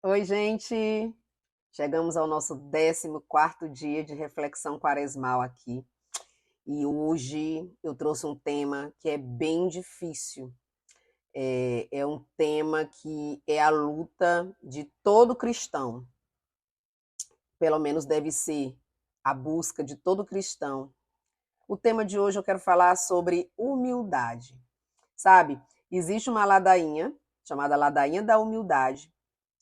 Oi, gente! Chegamos ao nosso 14º dia de reflexão quaresmal aqui. E hoje eu trouxe um tema que é bem difícil. É um tema que é a luta de todo cristão. Pelo menos deve ser a busca de todo cristão. O tema de hoje eu quero falar sobre humildade. Sabe, existe uma ladainha chamada Ladainha da Humildade,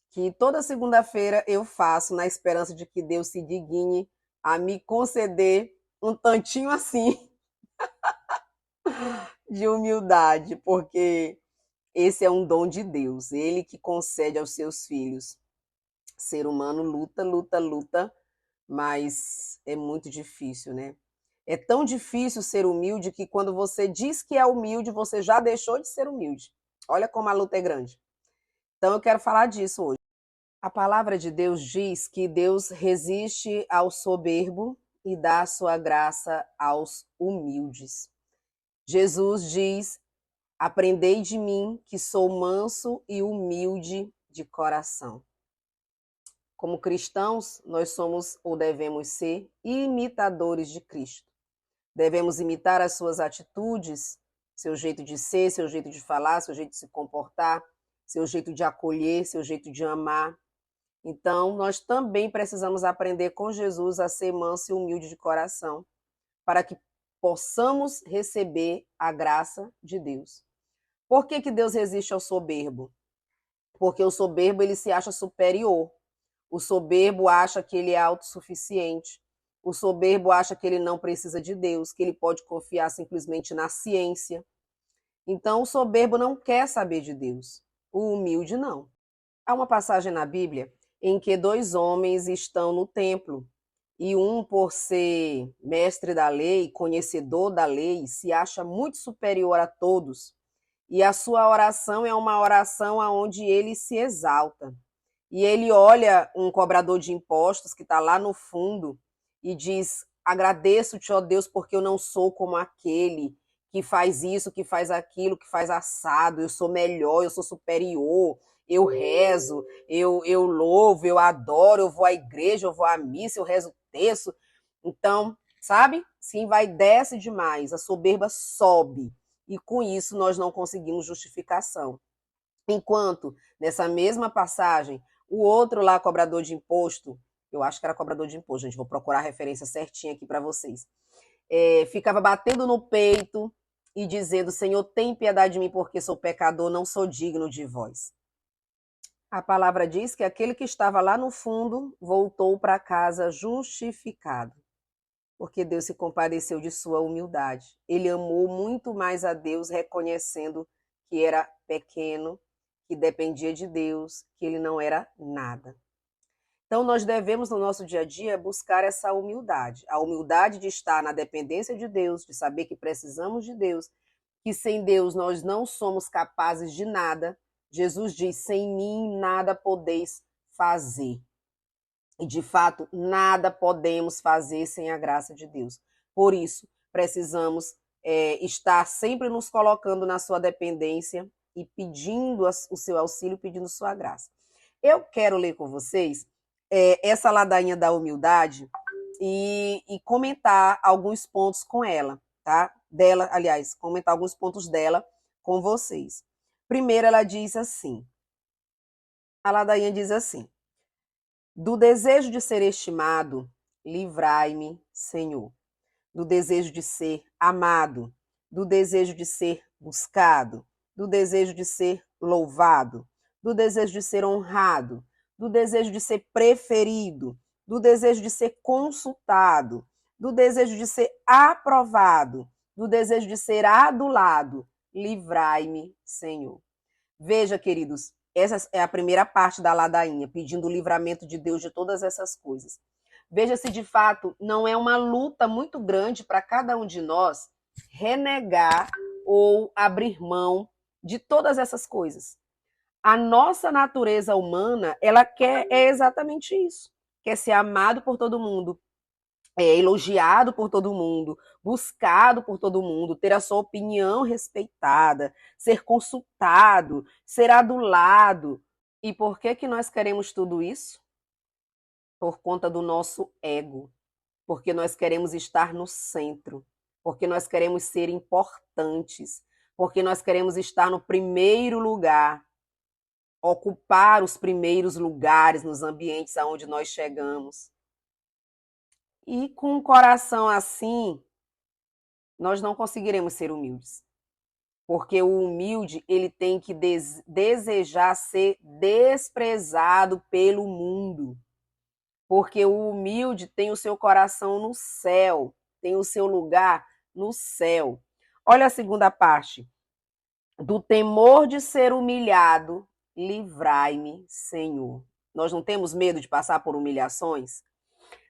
que toda segunda-feira eu faço na esperança de que Deus se digne a me conceder um tantinho assim de humildade, porque esse é um dom de Deus, ele que concede aos seus filhos. Ser humano luta, luta, luta, mas é muito difícil, né? É tão difícil ser humilde que quando você diz que é humilde, você já deixou de ser humilde. Olha como a luta é grande. Então eu quero falar disso hoje. A palavra de Deus diz que Deus resiste ao soberbo e dá a sua graça aos humildes. Jesus diz: Aprendei de mim, que sou manso e humilde de coração. Como cristãos, nós somos ou devemos ser imitadores de Cristo. Devemos imitar as suas atitudes, seu jeito de ser, seu jeito de falar, seu jeito de se comportar, seu jeito de acolher, seu jeito de amar. Então, nós também precisamos aprender com Jesus a ser manso e humilde de coração, para que possamos receber a graça de Deus. Por que Deus resiste ao soberbo? Porque o soberbo ele se acha superior. O soberbo acha que ele é autossuficiente. O soberbo acha que ele não precisa de Deus, que ele pode confiar simplesmente na ciência. Então, o soberbo não quer saber de Deus. O humilde não. Há uma passagem na Bíblia em que dois homens estão no templo e um, por ser mestre da lei, conhecedor da lei, se acha muito superior a todos. E a sua oração é uma oração onde ele se exalta. E ele olha um cobrador de impostos que está lá no fundo e diz: Agradeço-te, ó Deus, porque eu não sou como aquele que faz isso, que faz aquilo, que faz assado. Eu sou melhor, eu sou superior. Eu rezo, eu louvo, eu adoro, eu vou à igreja, eu vou à missa, eu rezo o terço. Então, sabe? Sim, vai, desce demais, a soberba sobe. E com isso nós não conseguimos justificação. Enquanto, nessa mesma passagem, o outro lá, cobrador de imposto, eu acho que era cobrador de imposto, gente, vou procurar a referência certinha aqui para vocês, ficava batendo no peito e dizendo: Senhor, tem piedade de mim, porque sou pecador, não sou digno de vós. A palavra diz que aquele que estava lá no fundo voltou para casa justificado, porque Deus se compadeceu de sua humildade. Ele amou muito mais a Deus, reconhecendo que era pequeno, que dependia de Deus, que ele não era nada. Então, nós devemos, no nosso dia a dia, buscar essa humildade. A humildade de estar na dependência de Deus, de saber que precisamos de Deus, que sem Deus nós não somos capazes de nada. Jesus diz: sem mim nada podeis fazer. E, de fato, nada podemos fazer sem a graça de Deus. Por isso, precisamos estar sempre nos colocando na sua dependência e pedindo o seu auxílio, pedindo sua graça. Eu quero ler com vocês essa ladainha da humildade e comentar alguns pontos com ela, tá? Dela, aliás, comentar alguns pontos dela com vocês. Primeiro, ela diz assim, a ladainha diz assim: do desejo de ser estimado, livrai-me, Senhor. Do desejo de ser amado, do desejo de ser buscado, do desejo de ser louvado, do desejo de ser honrado, do desejo de ser preferido, do desejo de ser consultado, do desejo de ser aprovado, do desejo de ser adulado. Livrai-me, Senhor. Veja, queridos, essa é a primeira parte da ladainha, pedindo o livramento de Deus de todas essas coisas. Veja se de fato não é uma luta muito grande para cada um de nós renegar ou abrir mão de todas essas coisas. A nossa natureza humana, ela quer exatamente isso. Quer ser amado por todo mundo, elogiado por todo mundo, buscado por todo mundo, ter a sua opinião respeitada, ser consultado, ser adulado. E por que que nós queremos tudo isso? Por conta do nosso ego, porque nós queremos estar no centro, porque nós queremos ser importantes, porque nós queremos estar no primeiro lugar, ocupar os primeiros lugares nos ambientes aonde nós chegamos. E com um coração assim, nós não conseguiremos ser humildes. Porque o humilde, ele tem que desejar ser desprezado pelo mundo. Porque o humilde tem o seu coração no céu, tem o seu lugar no céu. Olha a segunda parte. Do temor de ser humilhado, livrai-me, Senhor. Nós não temos medo de passar por humilhações?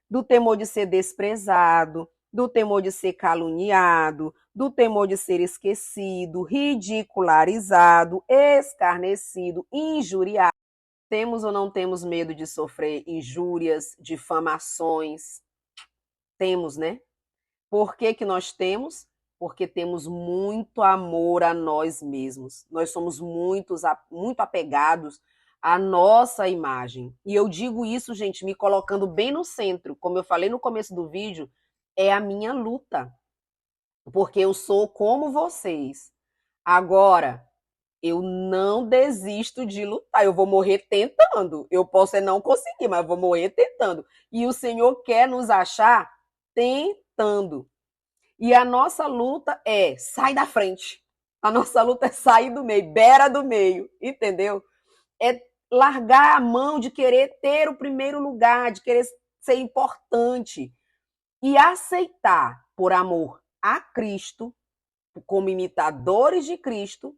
Do temor de ser desprezado, do temor de ser caluniado, do temor de ser esquecido, ridicularizado, escarnecido, injuriado. Temos ou não temos medo de sofrer injúrias, difamações? Temos, né? Por que que nós temos? Porque temos muito amor a nós mesmos. Nós somos muito apegados à nossa imagem. E eu digo isso, gente, me colocando bem no centro. Como eu falei no começo do vídeo, é a minha luta. Porque eu sou como vocês. Agora, eu não desisto de lutar. Eu vou morrer tentando. Eu posso não conseguir, mas eu vou morrer tentando. E o Senhor quer nos achar tentando. E a nossa luta é sai da frente. A nossa luta é sair do meio, beira do meio, entendeu? É largar a mão de querer ter o primeiro lugar, de querer ser importante e aceitar, por amor a Cristo, como imitadores de Cristo,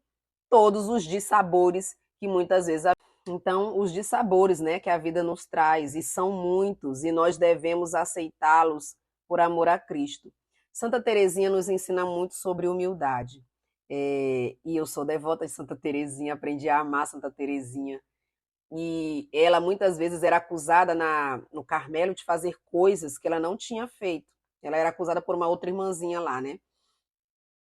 todos os dissabores que muitas vezes. Então, os dissabores, né, que a vida nos traz, e são muitos, e nós devemos aceitá-los por amor a Cristo. Santa Teresinha nos ensina muito sobre humildade. E eu sou devota de Santa Teresinha, aprendi a amar Santa Teresinha. E ela muitas vezes era acusada no Carmelo de fazer coisas que ela não tinha feito. Ela era acusada por uma outra irmãzinha lá, né?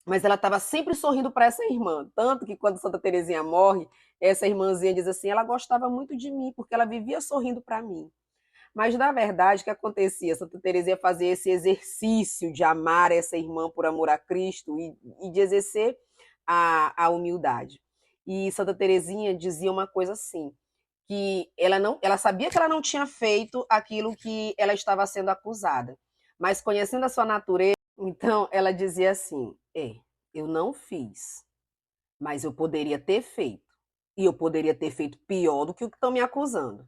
Mas ela estava sempre sorrindo para essa irmã. Tanto que quando Santa Teresinha morre, essa irmãzinha diz assim, ela gostava muito de mim, porque ela vivia sorrindo para mim. Mas, na verdade, o que acontecia? Santa Teresinha fazia esse exercício de amar essa irmã por amor a Cristo e de exercer a humildade. E Santa Teresinha dizia uma coisa assim, que ela sabia que ela não tinha feito aquilo que ela estava sendo acusada, mas conhecendo a sua natureza, então ela dizia assim, eu não fiz, mas eu poderia ter feito. E eu poderia ter feito pior do que o que estão me acusando.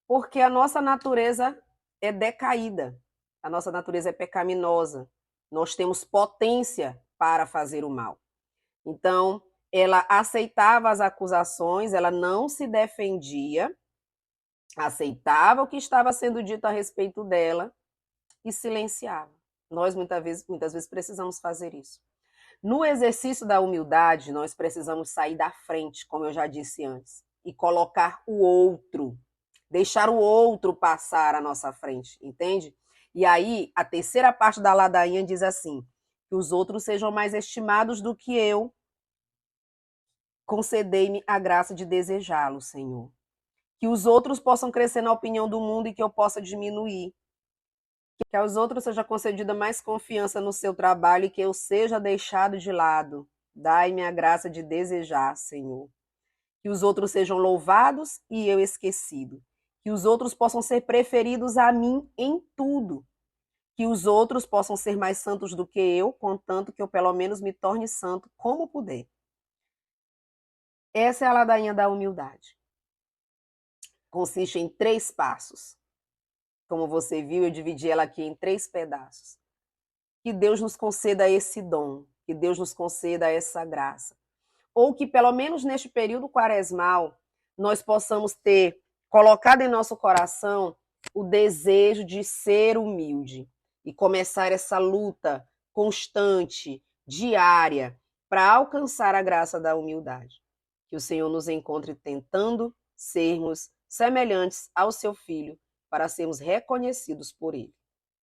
Porque a nossa natureza é decaída, a nossa natureza é pecaminosa. Nós temos potência para fazer o mal. Então, ela aceitava as acusações, ela não se defendia, aceitava o que estava sendo dito a respeito dela e silenciava. Nós muitas vezes precisamos fazer isso. No exercício da humildade, nós precisamos sair da frente, como eu já disse antes, e colocar o outro, deixar o outro passar à nossa frente, entende? E aí, a terceira parte da ladainha diz assim, que os outros sejam mais estimados do que eu, concedei-me a graça de desejá-lo, Senhor. Que os outros possam crescer na opinião do mundo e que eu possa diminuir. Que aos outros seja concedida mais confiança no seu trabalho e que eu seja deixado de lado. Dai-me a graça de desejar, Senhor. Que os outros sejam louvados e eu esquecido. Que os outros possam ser preferidos a mim em tudo. Que os outros possam ser mais santos do que eu, contanto que eu pelo menos me torne santo como puder. Essa é a ladainha da humildade. Consiste em 3 passos. Como você viu, eu dividi ela aqui em 3 pedaços. Que Deus nos conceda esse dom, que Deus nos conceda essa graça. Ou que, pelo menos neste período quaresmal, nós possamos ter colocado em nosso coração o desejo de ser humilde e começar essa luta constante, diária, para alcançar a graça da humildade. Que o Senhor nos encontre tentando sermos semelhantes ao seu Filho, para sermos reconhecidos por Ele.